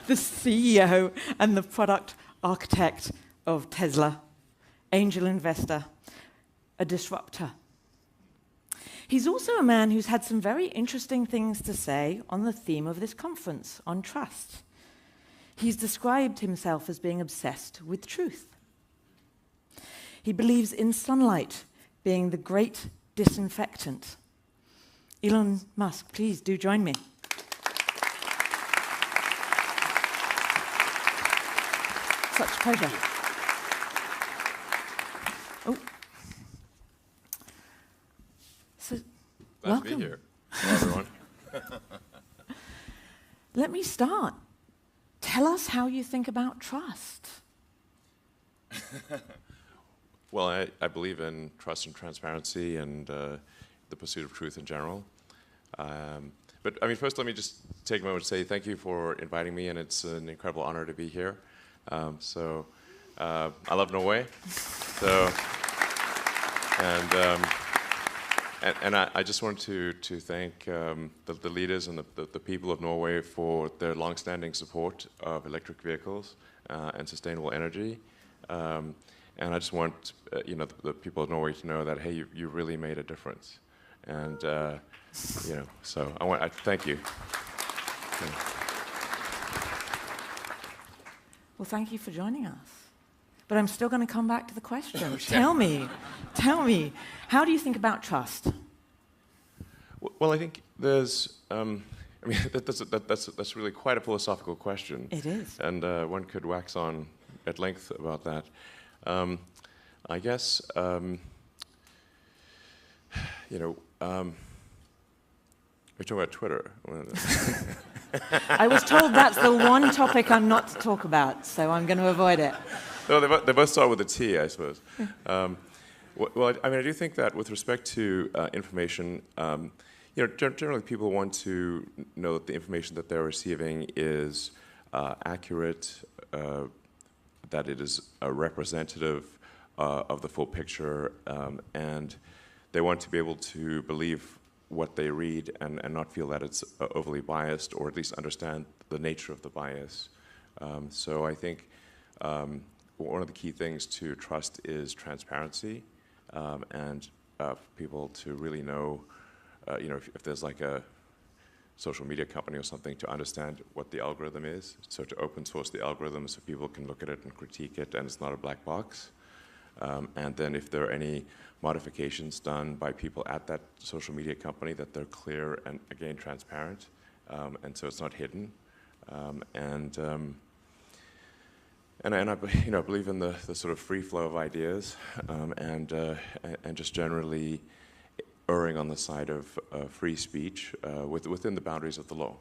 the CEO and the product architect of Tesla, angel investor, a disruptor. He's also a man who's had some very interesting things to say on the theme of this conference, on trust. He's described himself as being obsessed with truth. He believes in sunlight being the great disinfectant. Elon Musk, please do join me. Such a pleasure. Oh. So, Glad welcome. to be here. Hello, everyone. Let me start. Tell us how you think about trust. Well, I believe in trust and transparency and the pursuit of truth in general. But I mean, first, let me just take a moment to say thank you for inviting me, and it's an incredible honor to be here. I love Norway. So, and I just want to thank the leaders and the people of Norway for their longstanding support of electric vehicles and sustainable energy. And I just want the people of Norway to know that, hey, you really made a difference. And so I thank you. Well, thank you for joining us. But I'm still going to come back to the question. Tell me, how do you think about trust? Well, I think there's, that's really quite a philosophical question. It is. And one could wax on at length about that. I guess, we're talking about Twitter. I was told that's the one topic I'm not to talk about, so I'm going to avoid it. No, they both start with a T, I suppose. Well, I mean, I do think that with respect to information, generally people want to know that the information that they're receiving is accurate, that it is representative of the full picture, and they want to be able to believe what they read and not feel that it's overly biased, or at least understand the nature of the bias. So I think one of the key things to trust is transparency, and for people to really know, if there's like a social media company or something, to understand what the algorithm is, so to open source the algorithm so people can look at it and critique it and it's not a black box. And then if there are any modifications done by people at that social media company, that they're clear and, again, transparent, and so it's not hidden. And I believe in the sort of free flow of ideas, and just generally erring on the side of free speech within the boundaries of the law.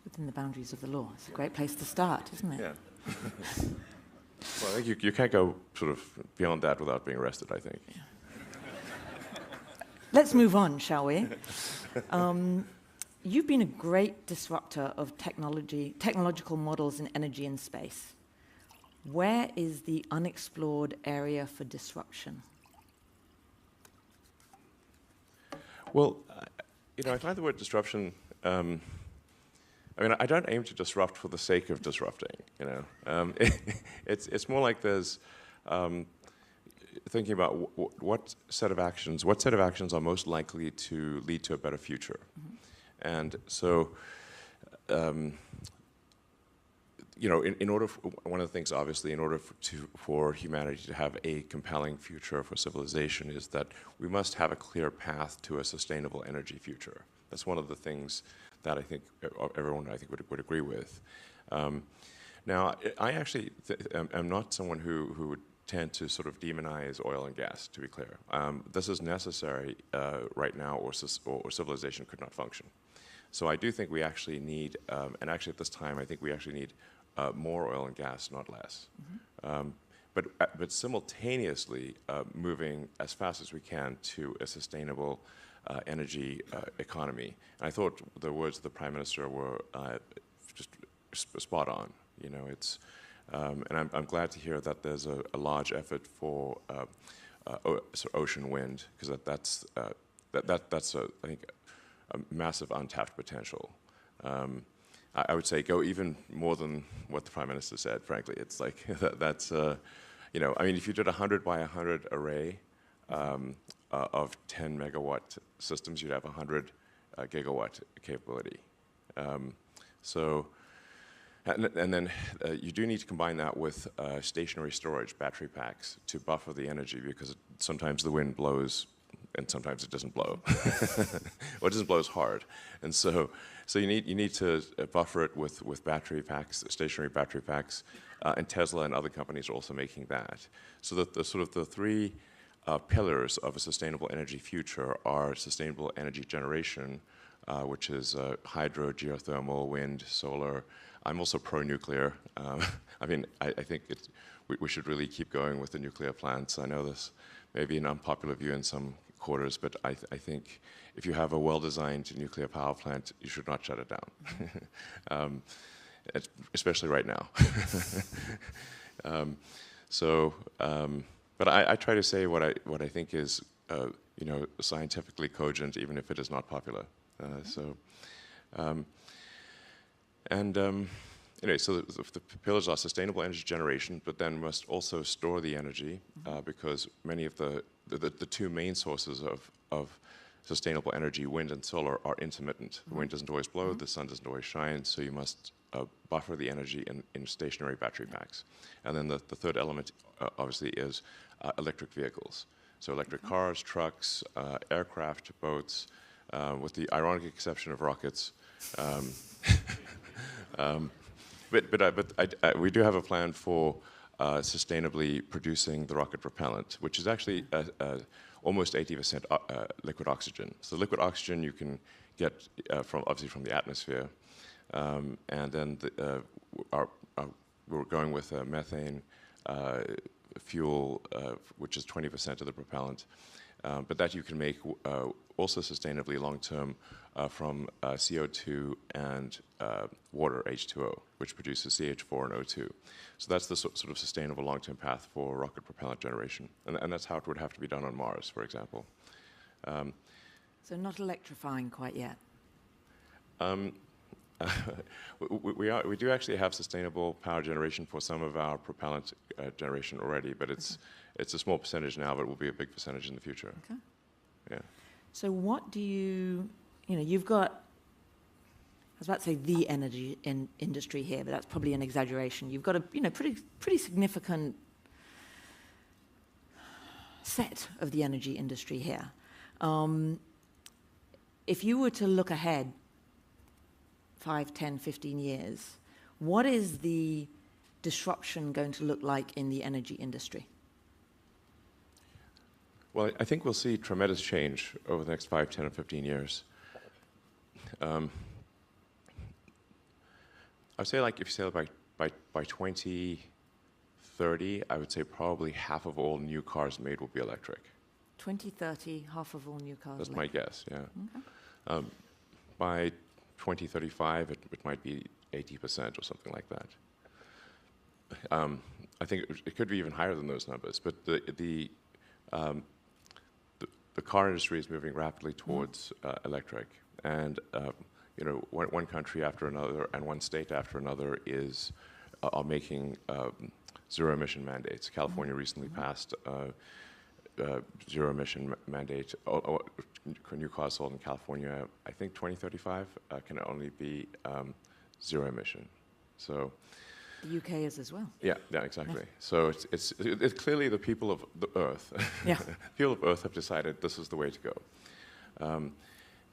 Within the boundaries of the law. It's a great place to start, isn't it? Yeah. Well, I think you can't go sort of beyond that without being arrested, I think. Yeah. Let's move on, shall we? You've been a great disruptor of technological models in energy and space. Where is the unexplored area for disruption? Well, I find the word disruption, I don't aim to disrupt for the sake of disrupting, It's more like there's thinking about what set of actions are most likely to lead to a better future. Mm-hmm. And so, in order one of the things, obviously, in order for humanity to have a compelling future for civilization, is that we must have a clear path to a sustainable energy future. That's one of the things that I think everyone would agree with. Now, I actually am not someone who would tend to sort of demonize oil and gas, to be clear. This is necessary right now, or civilization could not function. So I do think we actually need, and actually at this time, I think we actually need more oil and gas, not less. Mm-hmm. But simultaneously moving as fast as we can to a sustainable energy economy. And I thought the words of the Prime Minister were just spot on. It's, and I'm glad to hear that there's a large effort for ocean wind, because that's I think a massive untapped potential. I would say go even more than what the Prime Minister said, frankly. It's like, that's, you know, I mean, if you did a 100 by 100 array of 10 megawatt systems, you'd have 100 gigawatt capability. So, and then you do need to combine that with stationary storage, battery packs, to buffer the energy, because sometimes the wind blows and sometimes it doesn't blow. Or it doesn't blow as hard. And so you need to buffer it with battery packs, stationary battery packs, and Tesla and other companies are also making that. So that the sort of the three pillars of a sustainable energy future are sustainable energy generation, which is hydro, geothermal, wind, solar. I'm also pro-nuclear. I mean, I think we should really keep going with the nuclear plants. I know this may be an unpopular view in some quarters, but I think if you have a well-designed nuclear power plant, you should not shut it down, especially right now. But I try to say what I think is, you know, scientifically cogent, even if it is not popular. Anyway, so the pillars are sustainable energy generation, but then must also store the energy, because many of the two main sources of sustainable energy, wind and solar, are intermittent. The wind doesn't always blow, the sun doesn't always shine, so you must buffer the energy in stationary battery packs. And then the third element, obviously, is electric vehicles. So electric cars, trucks, aircraft, boats, with the ironic exception of rockets. But we do have a plan for sustainably producing the rocket propellant, which is actually almost 80% liquid oxygen. So liquid oxygen you can get obviously from the atmosphere, and then we're going with methane fuel, which is 20% of the propellant, but that you can make also sustainably long-term from CO2 and water, H2O, which produces CH4 and O2. So that's the sort of sustainable long-term path for rocket propellant generation. And that's how it would have to be done on Mars, for example. So not electrifying quite yet? We do actually have sustainable power generation for some of our propellant generation already, but it's a small percentage now, but it will be a big percentage in the future. Okay. Yeah. So what do you know, you've got, I was about to say the energy industry here, but that's probably an exaggeration. You've got a, you know, pretty significant set of the energy industry here. If you were to look ahead 5, 10, 15 years, what is the disruption going to look like in the energy industry? Well, I think we'll see tremendous change over the next 5, 10, or 15 years. I'd say, like, if you say by 2030, I would say probably half of all new cars made will be electric. 2030, half of all new cars That's electric. my guess, yeah. Okay. By 2035, it might be 80% or something like that. I think it could be even higher than those numbers, but the car industry is moving rapidly towards electric, and you know, one country after another and one state after another are making zero-emission mandates. California recently passed zero-emission mandate. New cars sold in California, I think 2035, can only be zero-emission. So. The UK is as well. Yeah, exactly. Yeah. So it's clearly the people of the Earth. Yeah. People of Earth have decided this is the way to go.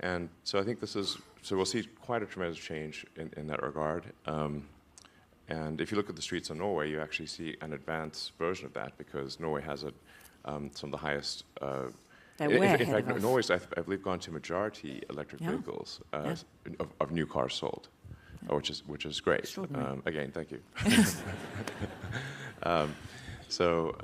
And so I think so we'll see quite a tremendous change in that regard. And if you look at the streets of Norway, you actually see an advanced version of that, because Norway has some of the highest. In fact, Norway's, I believe, gone to majority electric vehicles of new cars sold. Which is great. Again, thank you. So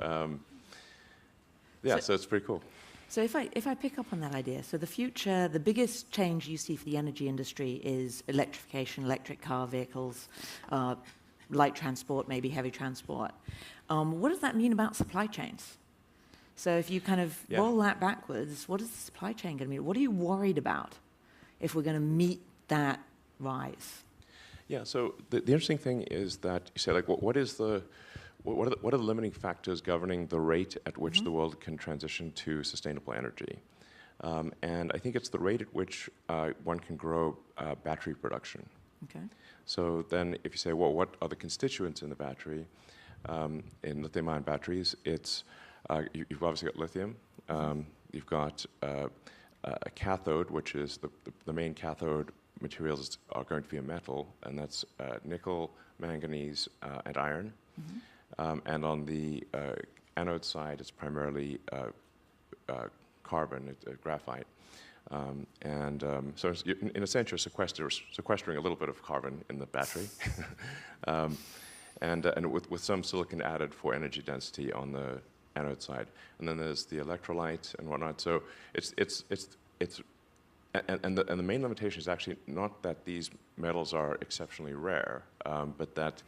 it's pretty cool. So if I pick up on that idea, so the future, the biggest change you see for the energy industry is electrification, electric car vehicles, light transport, maybe heavy transport. What does that mean about supply chains? So if you kind of roll that backwards, what is the supply chain going to mean? What are you worried about if we're going to meet that rise? Yeah. So the interesting thing is that you say, like, what are the limiting factors governing the rate at which the world can transition to sustainable energy? And I think it's the rate at which one can grow battery production. Okay. So then, if you say, well, what are the constituents in the battery? In lithium-ion batteries, you've obviously got lithium. You've got a cathode, which is the main cathode materials are going to be a metal, and that's nickel, manganese, and iron. And on the anode side, it's primarily carbon, graphite. So in a sense, you're sequestering a little bit of carbon in the battery. And with some silicon added for energy density on the anode side. And then there's the electrolyte and whatnot. So the main limitation is actually not that these metals are exceptionally rare, but that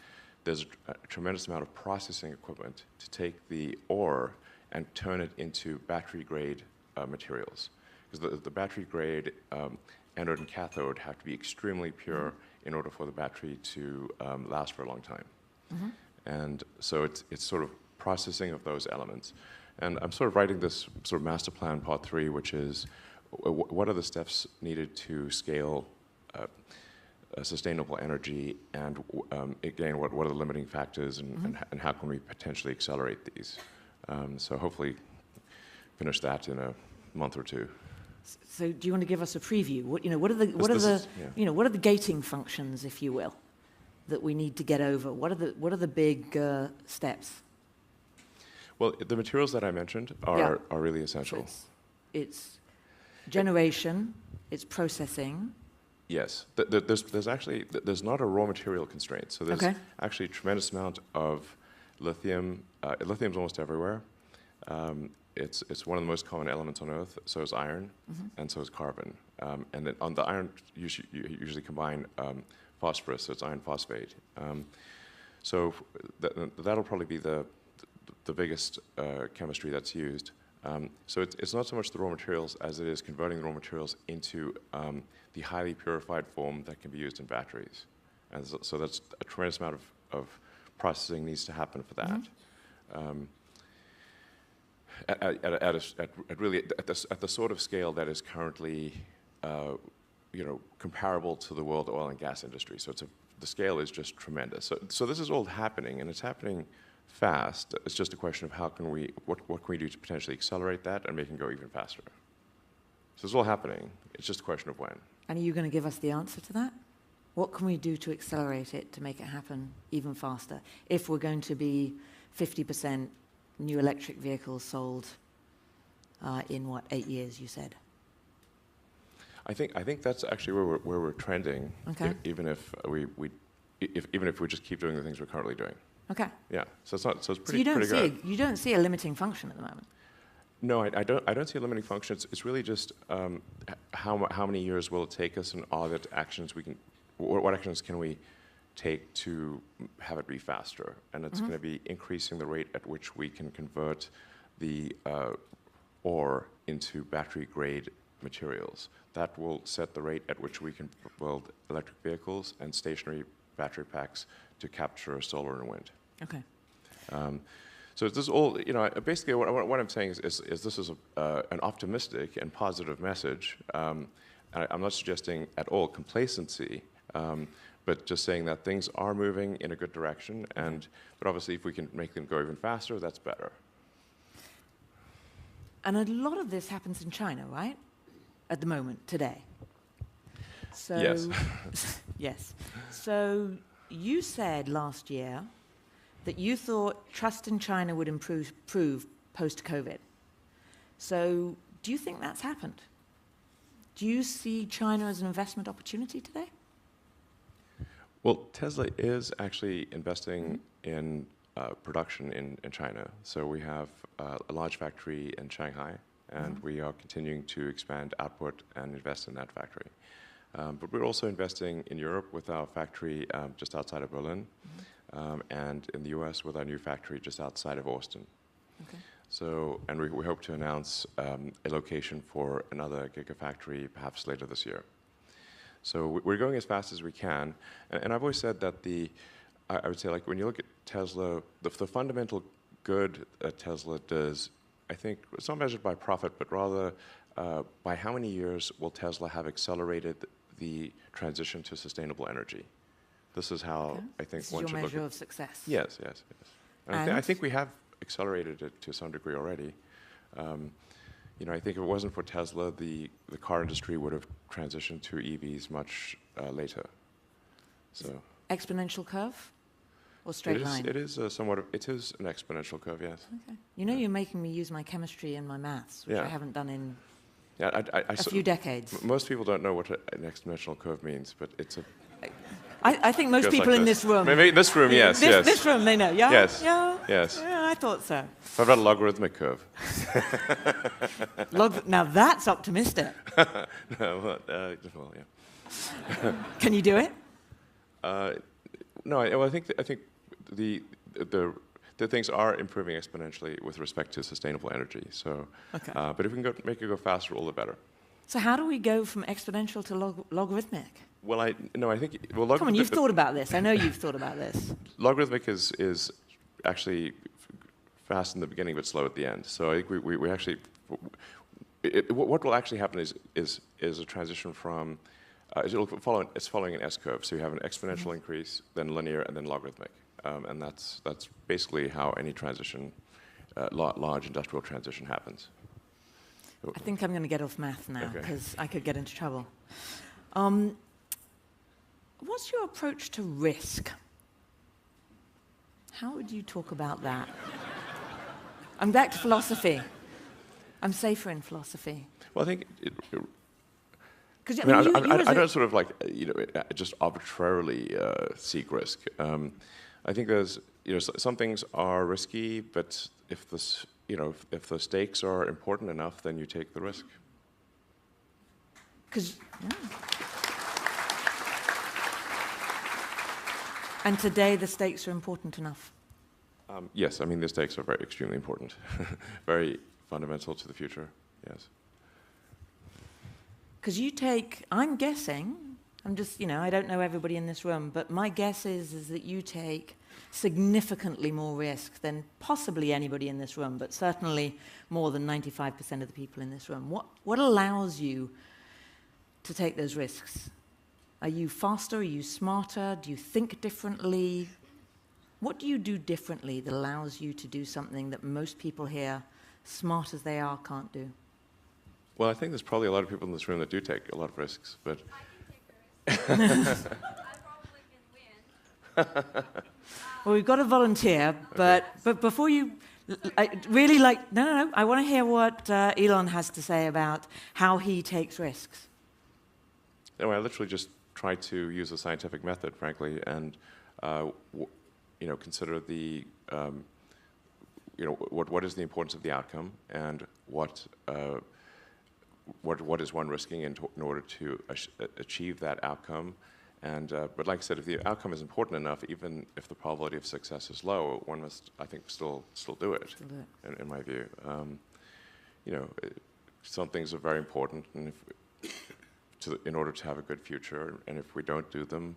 there's a tremendous amount of processing equipment to take the ore and turn it into battery-grade materials. Because the battery-grade anode and cathode have to be extremely pure in order for the battery to last for a long time. And so it's sort of processing of those elements. And I'm sort of writing this sort of master plan part 3, which is what are the steps needed to scale sustainable energy, and again, what are the limiting factors, and how can we potentially accelerate these? So hopefully finish that in a month or two. So do you want to give us a preview? What are the gating functions, if you will, that we need to get over? What are the big steps? Well, the materials that I mentioned are really essential. So it's generation, it's processing. Yes, there's not a raw material constraint. So there's actually a tremendous amount of lithium. Lithium's almost everywhere. It's one of the most common elements on Earth. So is iron, and so is carbon. And then on the iron, you usually combine phosphorus, so it's iron phosphate. So that'll probably be the biggest chemistry that's used. So it's not so much the raw materials as it is converting the raw materials into the highly purified form that can be used in batteries. And so that's a tremendous amount of processing needs to happen for that. At the sort of scale that is currently comparable to the world oil and gas industry. So the scale is just tremendous. So this is all happening, and it's happening fast. It's just a question of what can we do to potentially accelerate that and make it go even faster. So it's all happening. It's just a question of when. And are you going to give us the answer to that? What can we do to accelerate it, to make it happen even faster, if we're going to be 50% new electric vehicles sold in 8 years, you said? I think that's actually where we're trending. Okay. Even if we just keep doing the things we're currently doing. Okay. Yeah. So it's pretty good. You don't see a limiting function at the moment. No, I don't see a limiting function. It's really just how many years will it take us, and are there actions what actions can we take to have it be faster? And it's going to be increasing the rate at which we can convert the ore into battery-grade materials. That will set the rate at which we can build electric vehicles and stationary battery packs to capture solar and wind. Okay. So this is all, basically what I'm saying is this is an optimistic and positive message. I'm not suggesting at all complacency, but just saying that things are moving in a good direction. But obviously, if we can make them go even faster, that's better. And a lot of this happens in China, right? At the moment, today. So, yes. Yes. So you said last year that you thought trust in China would improve post-COVID. So do you think that's happened? Do you see China as an investment opportunity today? Well, Tesla is actually investing in production in China. So we have a large factory in Shanghai, and we are continuing to expand output and invest in that factory. But we're also investing in Europe with our factory just outside of Berlin, and in the US with our new factory just outside of Austin. Okay. So, and we hope to announce a location for another gigafactory perhaps later this year. So we're going as fast as we can. And I've always said that I would say, like, when you look at Tesla, the fundamental good that Tesla does, I think it's not measured by profit, but rather by how many years will Tesla have accelerated the transition to sustainable energy. This is how I think this one is should your look measure at. of success. Yes, yes, yes. And I think we have accelerated it to some degree already. You know, I think if it wasn't for Tesla, the car industry would have transitioned to EVs much later. So exponential curve or straight line? It is it is an exponential curve, yes. Okay. You know, you're making me use my chemistry and my maths, which I haven't done in a few decades. Most people don't know what an exponential curve means, but it's a... I think most people in this room... Maybe this room, yes, yes. This room, they know, yeah? Yes, yeah? yes. Yeah, I thought so. What about a logarithmic curve? Now that's optimistic. No, well, yeah. Can you do it? No, I think the things are improving exponentially with respect to sustainable energy. So, okay. But if we can make it go faster, all the better. So how do we go from exponential to logarithmic? Well, I think... Well, come on, you've thought about this. I know you've thought about this. Logarithmic is actually fast in the beginning but slow at the end. So I think we actually... what will actually happen is a transition from... it's following an S-curve. So you have an exponential increase, then linear, and then logarithmic. And that's basically how any transition, large industrial transition happens. I think I'm going to get off math now, because I could get into trouble. What's your approach to risk? How would you talk about that? I'm back to philosophy. I'm safer in philosophy. Well, I think... I don't sort of like, just arbitrarily seek risk. I think there's, some things are risky, but if the stakes are important enough, then you take the risk. And today the stakes are important enough? Yes, I mean, the stakes are extremely important, very fundamental to the future, yes. Because I'm guessing, I don't know everybody in this room, but my guess is that you take significantly more risk than possibly anybody in this room, but certainly more than 95% of the people in this room. What allows you to take those risks? Are you faster? Are you smarter? Do you think differently? What do you do differently that allows you to do something that most people here, smart as they are, can't do? Well, I think there's probably a lot of people in this room that do take a lot of risks, but... I can take the risk. I probably can win. Well, we've got a volunteer, but before you... I want to hear what Elon has to say about how he takes risks. No, I literally just try to use a scientific method, frankly, and consider the what is the importance of the outcome, and what is one risking in order to achieve that outcome. And but like I said, if the outcome is important enough, even if the probability of success is low, one must, I think, still do it. In my view, some things are very important, and in order to have a good future, and if we don't do them,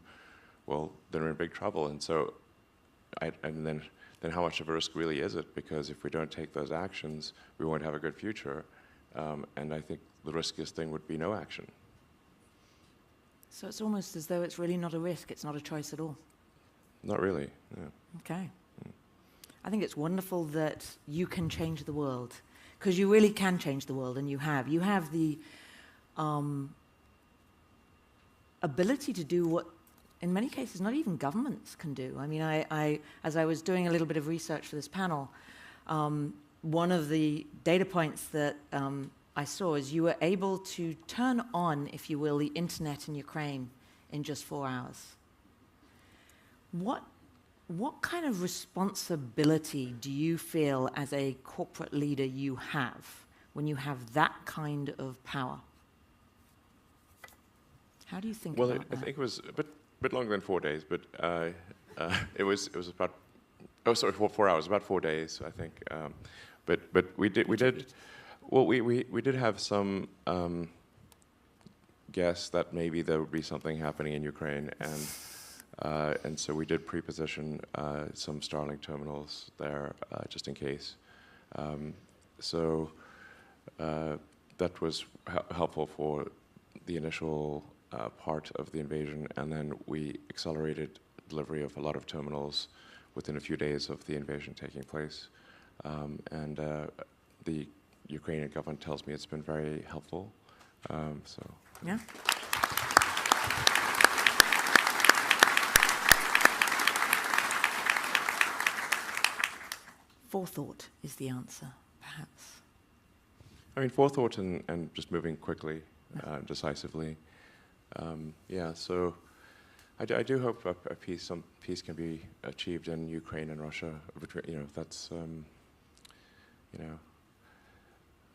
well, then we're in big trouble. And so, then how much of a risk really is it? Because if we don't take those actions, we won't have a good future. And I think the riskiest thing would be no action. So it's almost as though it's really not a risk, it's not a choice at all. Not really, no. Okay. I think it's wonderful that you can change the world, because you really can change the world, and you have. You have the ability to do what, in many cases, not even governments can do. I mean, as I was doing a little bit of research for this panel, one of the data points that I saw is you were able to turn on, if you will, the internet in Ukraine in just 4 hours. What kind of responsibility do you feel as a corporate leader you have when you have that kind of power? How do you think about that? Well, I think it was a bit longer than 4 days, but it was about 4 hours, about 4 days, I think. But we did have some guess that maybe there would be something happening in Ukraine, and so we did pre-position some Starlink terminals there just in case. So that was helpful for the initial part of the invasion, and then we accelerated delivery of a lot of terminals within a few days of the invasion taking place. And the Ukrainian government tells me it's been very helpful. So Yeah. Forethought is the answer, perhaps. I mean, forethought and just moving quickly, decisively. Yeah, so I do hope some peace can be achieved in Ukraine and Russia. You know, that's you know,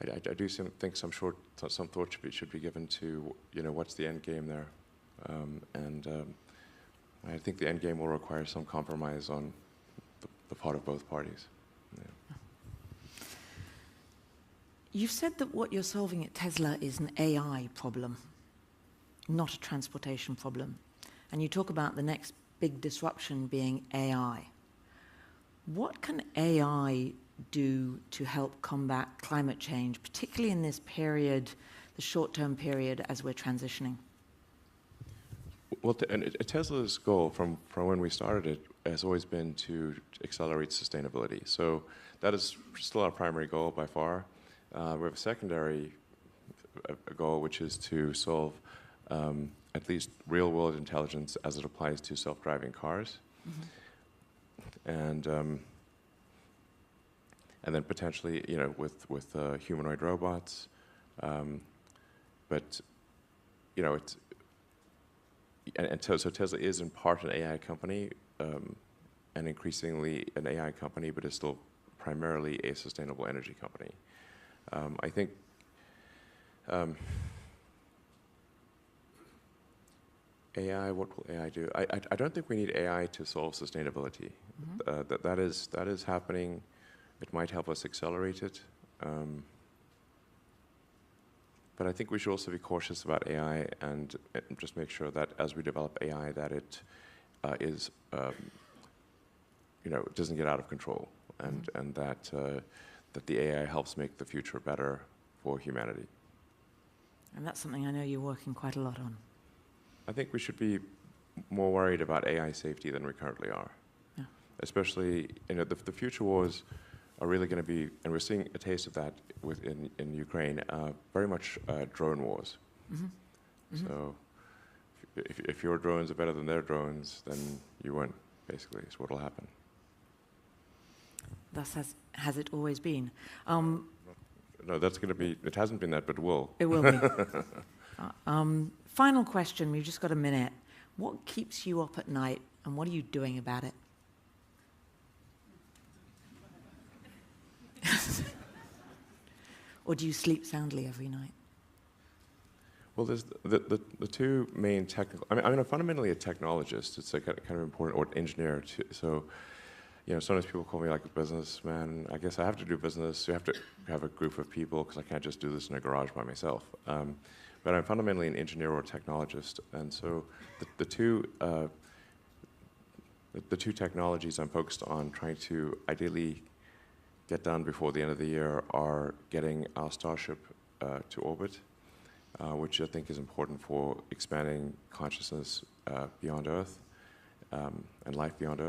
I do think some thought should be given to, you know, what's the end game there, and I think the end game will require some compromise on the part of both parties. Yeah. You've said that what you're solving at Tesla is an AI problem, not a transportation problem. And you talk about the next big disruption being AI. What can AI do to help combat climate change, particularly in this period, the short-term period as we're transitioning? Well, Tesla's goal from when we started it has always been to accelerate sustainability. So that is still our primary goal by far. We have a secondary goal, which is to solve at least real-world intelligence as it applies to self-driving cars, and then potentially, you know, with humanoid robots. But you know, so Tesla is in part an AI company, and increasingly an AI company, but is still primarily a sustainable energy company. I think AI, what will AI do? I don't think we need AI to solve sustainability. That is happening. It might help us accelerate it. But I think we should also be cautious about AI and just make sure that as we develop AI, that it is, you know, it doesn't get out of control, and that the AI helps make the future better for humanity. And that's something I know you're working quite a lot on. I think we should be more worried about AI safety than we currently are. Yeah. Especially, you know, the future wars are really going to be, and we're seeing a taste of that in Ukraine, very much drone wars. So if your drones are better than their drones, then you win, basically, is what will happen. Thus has it always been. No, that's going to be, it hasn't been that, but will. It will be. Final question, we've just got a minute. What keeps you up at night, and what are you doing about it? Or do you sleep soundly every night? Well, there's the two main technical. I mean, I'm fundamentally a technologist. It's like kind of important, or engineer too. So, you know, sometimes people call me like a businessman. I guess I have to do business. You have to have a group of people because I can't just do this in a garage by myself. But I'm fundamentally an engineer or technologist, and so the two technologies I'm focused on trying to ideally get done before the end of the year are getting our Starship to orbit, which I think is important for expanding consciousness beyond Earth and life beyond Earth.